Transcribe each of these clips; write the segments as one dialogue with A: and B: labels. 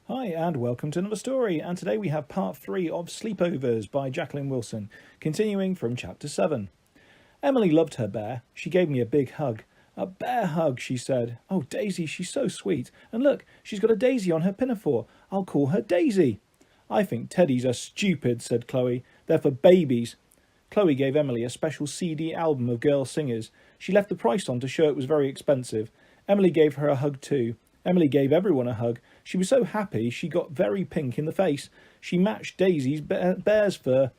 A: Hi and welcome to another story, and today we have part 3 of Sleepovers by Jacqueline Wilson, continuing from chapter 7. Emily loved her bear. She gave me a big hug. A bear hug, she said. Oh, Daisy, she's so sweet. And look, she's got a daisy on her pinafore. I'll call her Daisy. I think teddies are stupid, said Chloe. They're for babies. Chloe gave Emily a special CD album of girl singers. She left the price on to show it was very expensive. Emily gave her a hug too. Emily gave everyone a hug. She was so happy she got very pink in the face. She matched Daisy's bear's fur.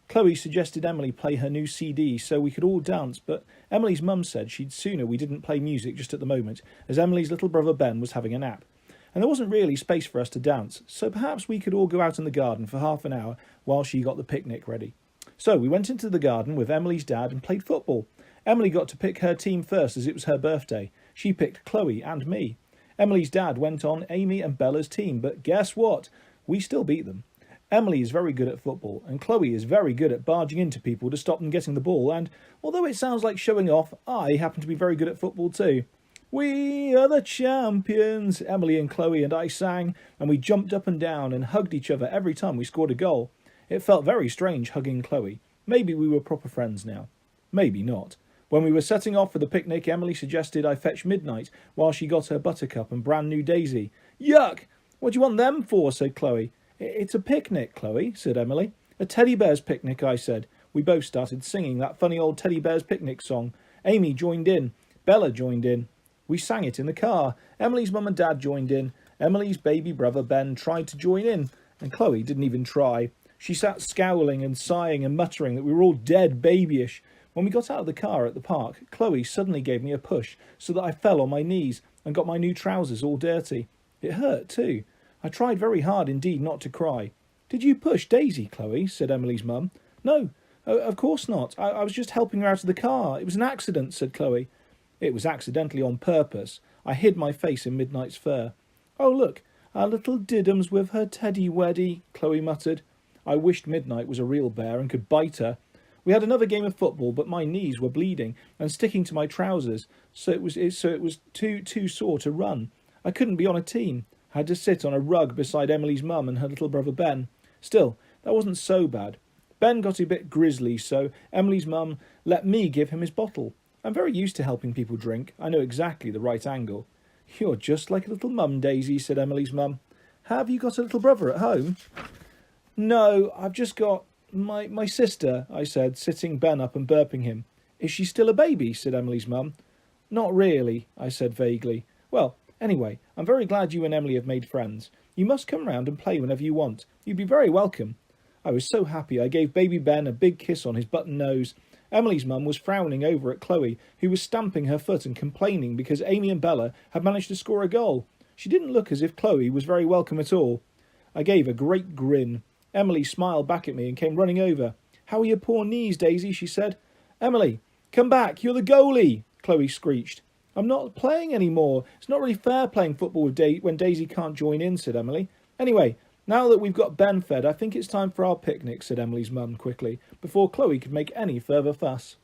A: Chloe suggested Emily play her new CD so we could all dance, but Emily's mum said she'd sooner we didn't play music just at the moment, as Emily's little brother Ben was having a nap. And there wasn't really space for us to dance, so perhaps we could all go out in the garden for half an hour while she got the picnic ready. So we went into the garden with Emily's dad and played football. Emily got to pick her team first as it was her birthday. She picked Chloe and me. Emily's dad went on Amy and Bella's team, but guess what? We still beat them. Emily is very good at football, and Chloe is very good at barging into people to stop them getting the ball, and although it sounds like showing off, I happen to be very good at football too. We are the champions, Emily and Chloe and I sang, and we jumped up and down and hugged each other every time we scored a goal. It felt very strange hugging Chloe. Maybe we were proper friends now. Maybe not. When we were setting off for the picnic, Emily suggested I fetch Midnight while she got her Buttercup and brand new Daisy. Yuck! What do you want them for? Said Chloe. It's a picnic, Chloe, said Emily. A teddy bear's picnic, I said. We both started singing that funny old teddy bear's picnic song. Amy joined in. Bella joined in. We sang it in the car. Emily's mum and dad joined in. Emily's baby brother Ben tried to join in, and Chloe didn't even try. She sat scowling and sighing and muttering that we were all dead babyish. When we got out of the car at the park, Chloe suddenly gave me a push so that I fell on my knees and got my new trousers all dirty. It hurt too. I tried very hard indeed not to cry. Did you push Daisy, Chloe? Said Emily's mum. No, of course not. I was just helping her out of the car. It was an accident, said Chloe. It was accidentally on purpose. I hid my face in Midnight's fur. Oh, look, our little Diddums with her teddy weddy, Chloe muttered. I wished Midnight was a real bear and could bite her. We had another game of football, but my knees were bleeding and sticking to my trousers, so it was too sore to run. I couldn't be on a team. I had to sit on a rug beside Emily's mum and her little brother Ben. Still, that wasn't so bad. Ben got a bit grisly, so Emily's mum let me give him his bottle. I'm very used to helping people drink. I know exactly the right angle. You're just like a little mum, Daisy, said Emily's mum. Have you got a little brother at home? No, I've just got my sister, I said, sitting Ben up and burping him. Is she still a baby? Said Emily's mum. Not really, I said vaguely. Well, anyway, I'm very glad you and Emily have made friends. You must come round and play whenever you want. You'd be very welcome. I was so happy I gave baby Ben a big kiss on his button nose. Emily's mum was frowning over at Chloe, who was stamping her foot and complaining because Amy and Bella had managed to score a goal. She didn't look as if Chloe was very welcome at all. I gave a great grin. Emily smiled back at me and came running over. How are your poor knees, Daisy? She said. Emily, come back, you're the goalie, Chloe screeched. I'm not playing any more. It's not really fair playing football with when Daisy can't join in, said Emily. Anyway, now that we've got Ben fed, I think it's time for our picnic, said Emily's mum quickly, before Chloe could make any further fuss.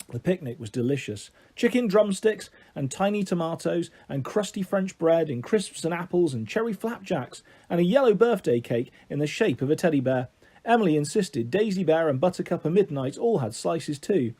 A: The picnic was delicious. Chicken drumsticks and tiny tomatoes and crusty French bread and crisps and apples and cherry flapjacks and a yellow birthday cake in the shape of a teddy bear. Emily insisted Daisy Bear and Buttercup and Midnight all had slices too.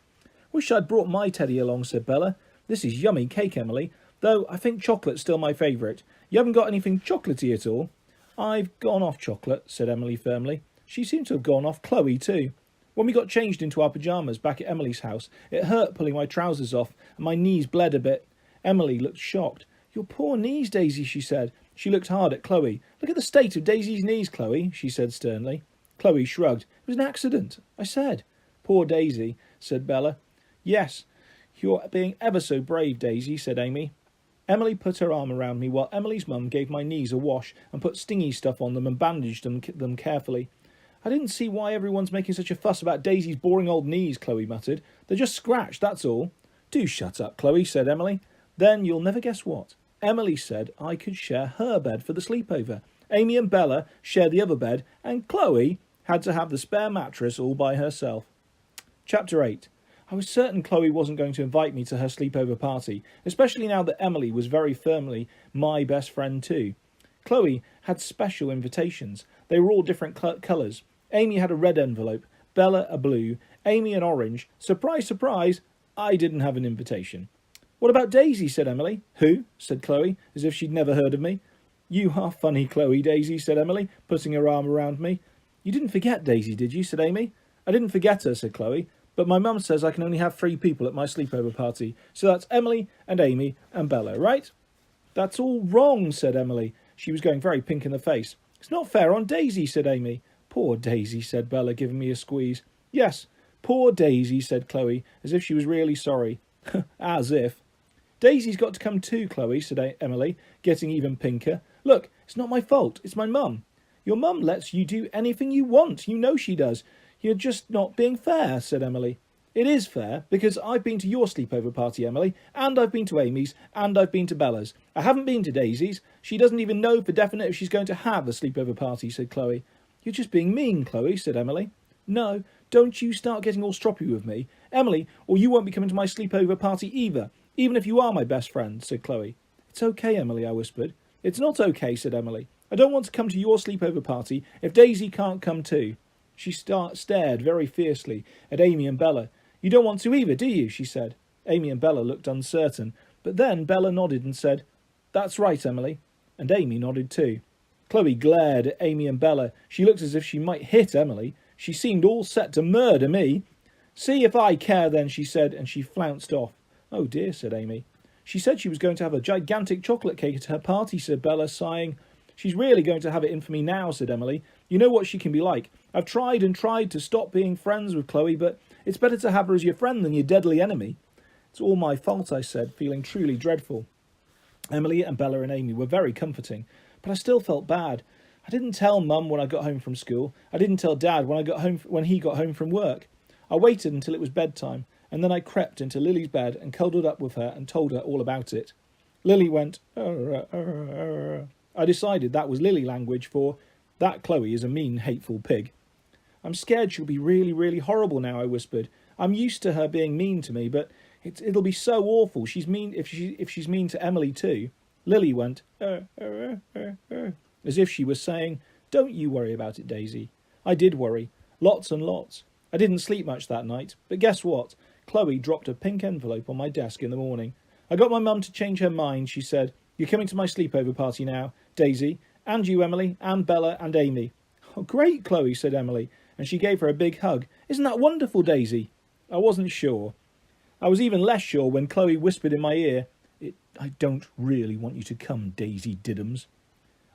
A: Wish I'd brought my teddy along, said Bella. This is yummy cake, Emily, though I think chocolate's still my favourite. You haven't got anything chocolatey at all? I've gone off chocolate, said Emily firmly. She seemed to have gone off Chloe too. When we got changed into our pyjamas back at Emily's house, it hurt pulling my trousers off, and my knees bled a bit. Emily looked shocked. Your poor knees, Daisy, she said. She looked hard at Chloe. Look at the state of Daisy's knees, Chloe, she said sternly. Chloe shrugged. It was an accident, I said. Poor Daisy, said Bella. Yes, you're being ever so brave, Daisy, said Amy. Emily put her arm around me while Emily's mum gave my knees a wash and put stingy stuff on them and bandaged them carefully. I didn't see why everyone's making such a fuss about Daisy's boring old knees, Chloe muttered. They're just scratched, that's all. Do shut up, Chloe, said Emily. Then you'll never guess what. Emily said I could share her bed for the sleepover. Amy and Bella shared the other bed, and Chloe had to have the spare mattress all by herself. Chapter 8. I was certain Chloe wasn't going to invite me to her sleepover party, especially now that Emily was very firmly my best friend too. Chloe had special invitations. They were all different colours. Amy had a red envelope, Bella a blue, Amy an orange. Surprise, surprise, I didn't have an invitation. What about Daisy? Said Emily. Who? Said Chloe, as if she'd never heard of me. You are funny, Chloe, Daisy, said Emily, putting her arm around me. You didn't forget Daisy, did you? Said Amy. I didn't forget her, said Chloe, but my mum says I can only have 3 people at my sleepover party, so that's Emily and Amy and Bella, right? That's all wrong, said Emily. She was going very pink in the face. It's not fair on Daisy, said Amy. Poor Daisy, said Bella, giving me a squeeze. Yes, poor Daisy, said Chloe, as if she was really sorry. As if. Daisy's got to come too, Chloe, said Emily, getting even pinker. Look, it's not my fault, it's my mum. Your mum lets you do anything you want, you know she does. You're just not being fair, said Emily. It is fair, because I've been to your sleepover party, Emily, and I've been to Amy's, and I've been to Bella's. I haven't been to Daisy's. She doesn't even know for definite if she's going to have a sleepover party, said Chloe. You're just being mean, Chloe, said Emily. No, don't you start getting all stroppy with me, Emily, or you won't be coming to my sleepover party either, even if you are my best friend, said Chloe. It's okay, Emily, I whispered. It's not okay, said Emily. I don't want to come to your sleepover party if Daisy can't come too. She stared very fiercely at Amy and Bella. You don't want to either, do you? She said. Amy and Bella looked uncertain, but then Bella nodded and said, That's right, Emily. And Amy nodded too. Chloe glared at Amy and Bella. She looked as if she might hit Emily. She seemed all set to murder me. See if I care then, she said, and she flounced off. Oh dear, said Amy. She said she was going to have a gigantic chocolate cake at her party, said Bella, sighing. She's really going to have it in for me now, said Emily. You know what she can be like. I've tried and tried to stop being friends with Chloe, but it's better to have her as your friend than your deadly enemy. It's all my fault, I said, feeling truly dreadful. Emily and Bella and Amy were very comforting, but I still felt bad. I didn't tell Mum when I got home from school. I didn't tell Dad when he got home from work. I waited until it was bedtime, and then I crept into Lily's bed and cuddled up with her and told her all about it. Lily went, I decided that was Lily language for, that Chloe is a mean, hateful pig. I'm scared she'll be really, really horrible now, I whispered. I'm used to her being mean to me, but it'll be so awful. She's mean if she's mean to Emily too. Lily went, as if she was saying, Don't you worry about it, Daisy. I did worry. Lots and lots. I didn't sleep much that night, but guess what? Chloe dropped a pink envelope on my desk in the morning. I got my mum to change her mind, she said. You're coming to my sleepover party now, Daisy, and you, Emily, and Bella, and Amy. Oh, great, Chloe, said Emily, and she gave her a big hug. Isn't that wonderful, Daisy? I wasn't sure. I was even less sure when Chloe whispered in my ear, I don't really want you to come, Daisy Diddums.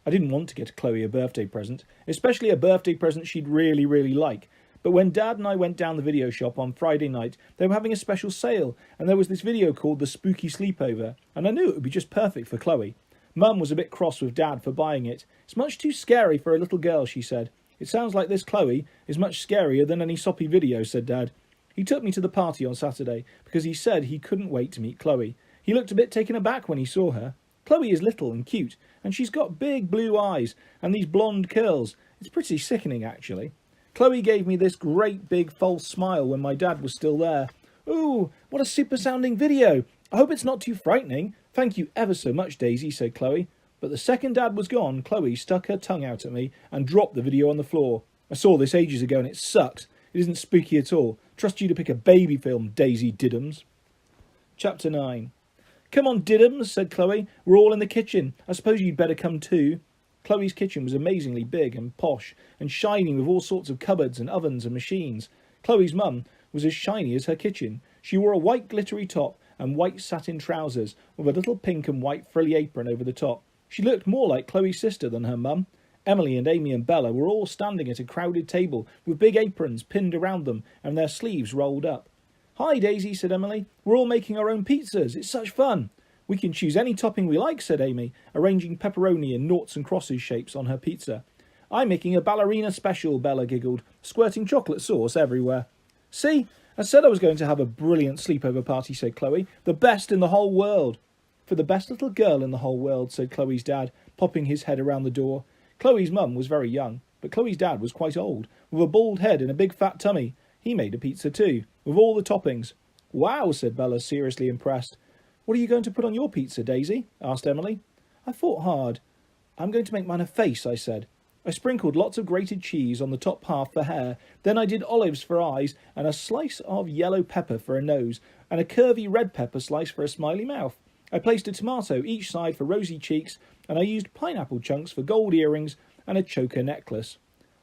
A: I didn't want to get Chloe a birthday present, especially a birthday present she'd really, really like. But when Dad and I went down the video shop on Friday night, they were having a special sale, and there was this video called The Spooky Sleepover, and I knew it would be just perfect for Chloe. Mum was a bit cross with Dad for buying it. It's much too scary for a little girl, she said. It sounds like this Chloe is much scarier than any soppy video, said Dad. He took me to the party on Saturday because he said he couldn't wait to meet Chloe. He looked a bit taken aback when he saw her. Chloe is little and cute, and she's got big blue eyes and these blonde curls. It's pretty sickening, actually. Chloe gave me this great big false smile when my dad was still there. Ooh, what a super-sounding video. I hope it's not too frightening. Thank you ever so much, Daisy, said Chloe. But the second Dad was gone, Chloe stuck her tongue out at me and dropped the video on the floor. I saw this ages ago and it sucked. It isn't spooky at all. Trust you to pick a baby film, Daisy Diddums. Chapter 9. Come on, Diddums, said Chloe. We're all in the kitchen. I suppose you'd better come too. Chloe's kitchen was amazingly big and posh and shiny with all sorts of cupboards and ovens and machines. Chloe's mum was as shiny as her kitchen. She wore a white glittery top and white satin trousers with a little pink and white frilly apron over the top. She looked more like Chloe's sister than her mum. Emily and Amy and Bella were all standing at a crowded table with big aprons pinned around them and their sleeves rolled up. Hi, Daisy, said Emily. We're all making our own pizzas. It's such fun. We can choose any topping we like, said Amy, arranging pepperoni in noughts and crosses shapes on her pizza. I'm making a ballerina special, Bella giggled, squirting chocolate sauce everywhere. See, I said I was going to have a brilliant sleepover party, said Chloe. The best in the whole world. For the best little girl in the whole world, said Chloe's dad, popping his head around the door. Chloe's mum was very young, but Chloe's dad was quite old, with a bald head and a big fat tummy. He made a pizza too, with all the toppings. Wow, said Bella, seriously impressed. What are you going to put on your pizza, Daisy? Asked Emily. I thought hard. I'm going to make mine a face, I said. I sprinkled lots of grated cheese on the top half for hair, then I did olives for eyes, and a slice of yellow pepper for a nose, and a curvy red pepper slice for a smiley mouth. I placed a tomato each side for rosy cheeks, and I used pineapple chunks for gold earrings and a choker necklace.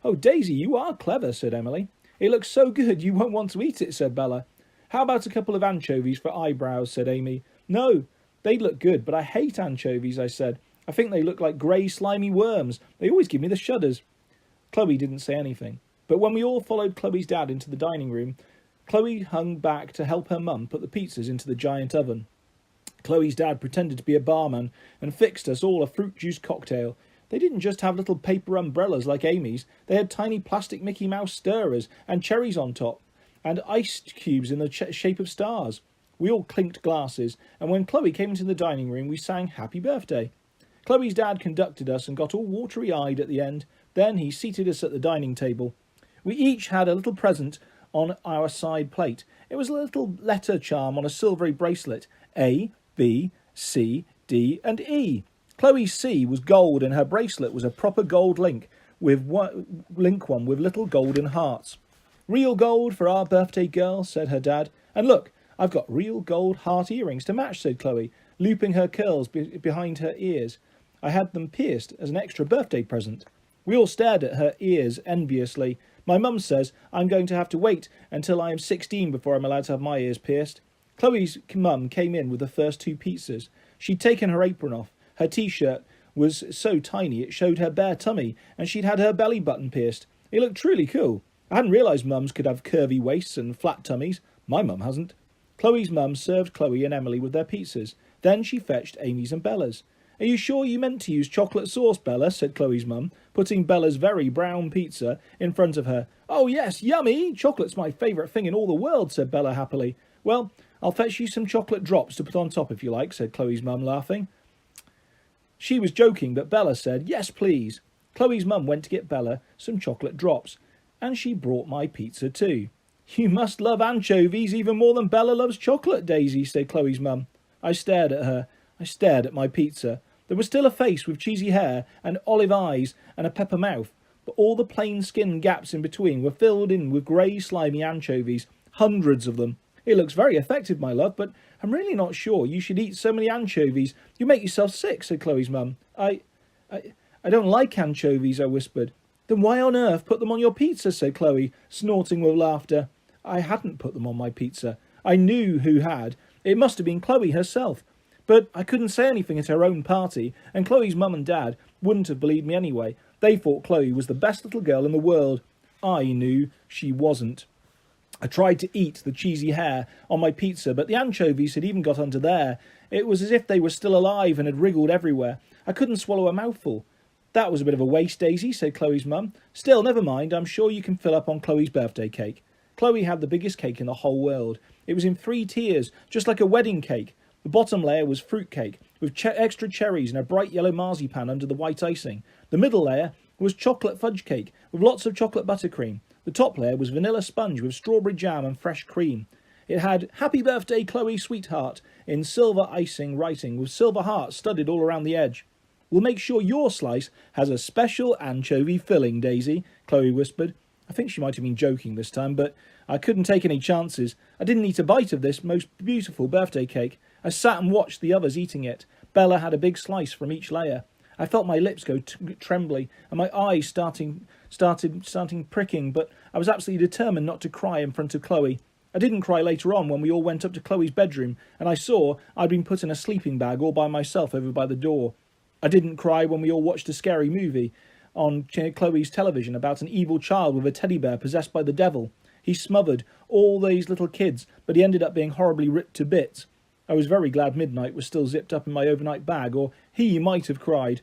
A: Oh, Daisy, you are clever, said Emily. It looks so good you won't want to eat it, said Bella. How about a couple of anchovies for eyebrows, said Amy. No, they'd look good, but I hate anchovies, I said. I think they look like grey, slimy worms. They always give me the shudders. Chloe didn't say anything, but when we all followed Chloe's dad into the dining room, Chloe hung back to help her mum put the pizzas into the giant oven. Chloe's dad pretended to be a barman and fixed us all a fruit juice cocktail. They didn't just have little paper umbrellas like Amy's. They had tiny plastic Mickey Mouse stirrers and cherries on top, and ice cubes in the shape of stars. We all clinked glasses, and when Chloe came into the dining room, we sang Happy Birthday. Chloe's dad conducted us and got all watery-eyed at the end. Then he seated us at the dining table. We each had a little present on our side plate. It was a little letter charm on a silvery bracelet. A, B, C, D and E. Chloe's C was gold and her bracelet was a proper gold link with one with little golden hearts. Real gold for our birthday girl, said her dad. And look, I've got real gold heart earrings to match, said Chloe, looping her curls behind her ears. I had them pierced as an extra birthday present. We all stared at her ears enviously. My mum says I'm going to have to wait until I am 16 before I'm allowed to have my ears pierced. Chloe's mum came in with the first 2 pizzas. She'd taken her apron off. Her T-shirt was so tiny it showed her bare tummy, and she'd had her belly button pierced. It looked truly cool. I hadn't realised mums could have curvy waists and flat tummies. My mum hasn't. Chloe's mum served Chloe and Emily with their pizzas. Then she fetched Amy's and Bella's. Are you sure you meant to use chocolate sauce, Bella? Said Chloe's mum, putting Bella's very brown pizza in front of her. Oh yes, yummy! Chocolate's my favourite thing in all the world, said Bella happily. Well, I'll fetch you some chocolate drops to put on top if you like, said Chloe's mum, laughing. She was joking, but Bella said, yes, please. Chloe's mum went to get Bella some chocolate drops, and she brought my pizza too. You must love anchovies even more than Bella loves chocolate, Daisy, said Chloe's mum. I stared at her. I stared at my pizza. There was still a face with cheesy hair and olive eyes and a pepper mouth, but all the plain skin gaps in between were filled in with grey, slimy anchovies, hundreds of them. It looks very effective, my love, but I'm really not sure you should eat so many anchovies. You make yourself sick, said Chloe's mum. I don't like anchovies, I whispered. Then why on earth put them on your pizza, said Chloe, snorting with laughter. I hadn't put them on my pizza. I knew who had. It must have been Chloe herself. But I couldn't say anything at her own party, and Chloe's mum and dad wouldn't have believed me anyway. They thought Chloe was the best little girl in the world. I knew she wasn't. I tried to eat the cheesy hair on my pizza, but the anchovies had even got under there. It was as if they were still alive and had wriggled everywhere. I couldn't swallow a mouthful. That was a bit of a waste, Daisy, said Chloe's mum. Still, never mind, I'm sure you can fill up on Chloe's birthday cake. Chloe had the biggest cake in the whole world. It was in 3 tiers, just like a wedding cake. The bottom layer was fruit cake, with extra cherries and a bright yellow marzipan under the white icing. The middle layer was chocolate fudge cake, with lots of chocolate buttercream. The top layer was vanilla sponge with strawberry jam and fresh cream. It had Happy Birthday, Chloe, sweetheart, in silver icing writing, with silver hearts studded all around the edge. We'll make sure your slice has a special anchovy filling, Daisy, Chloe whispered. I think she might have been joking this time, but I couldn't take any chances. I didn't eat a bite of this most beautiful birthday cake. I sat and watched the others eating it. Bella had a big slice from each layer. I felt my lips go trembly and my eyes starting pricking, but I was absolutely determined not to cry in front of Chloe. I didn't cry later on when we all went up to Chloe's bedroom and I saw I'd been put in a sleeping bag all by myself over by the door. I didn't cry when we all watched a scary movie on Chloe's television about an evil child with a teddy bear possessed by the devil. He smothered all these little kids, but he ended up being horribly ripped to bits. I was very glad midnight was still zipped up in my overnight bag, or he might have cried.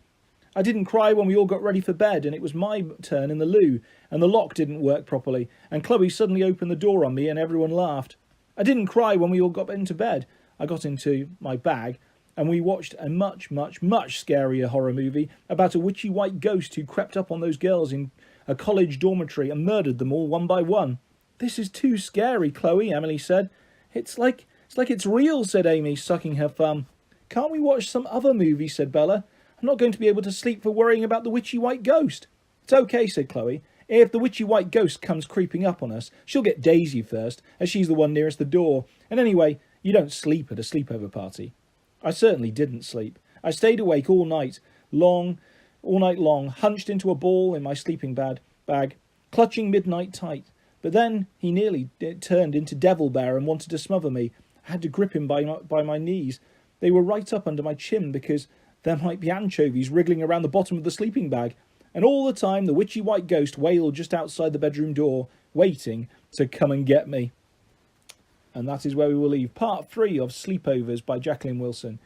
A: I didn't cry when we all got ready for bed, and it was my turn in the loo, and the lock didn't work properly, and Chloe suddenly opened the door on me, and everyone laughed. I didn't cry when we all got into bed. I got into my bag, and we watched a much, much, much scarier horror movie about a witchy white ghost who crept up on those girls in a college dormitory and murdered them all one by one. This is too scary, Chloe, Emily said. It's like it's real, said Amy, sucking her thumb. Can't we watch some other movie, said Bella. I'm not going to be able to sleep for worrying about the witchy white ghost." "It's okay," said Chloe. "If the witchy white ghost comes creeping up on us, she'll get Daisy first, as she's the one nearest the door. And anyway, you don't sleep at a sleepover party." I certainly didn't sleep. I stayed awake all night long, hunched into a ball in my sleeping bag, clutching midnight tight. But then he nearly turned into Devil Bear and wanted to smother me. I had to grip him by my knees. They were right up under my chin because there might be anchovies wriggling around the bottom of the sleeping bag. And all the time the witchy white ghost wailed just outside the bedroom door, waiting to come and get me. And that is where we will leave part 3 of Sleepovers by Jacqueline Wilson.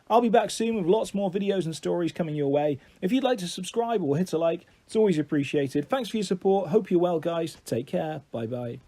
A: I'll be back soon with lots more videos and stories coming your way. If you'd like to subscribe or hit a like, it's always appreciated. Thanks for your support. Hope you're well, guys. Take care. Bye-bye.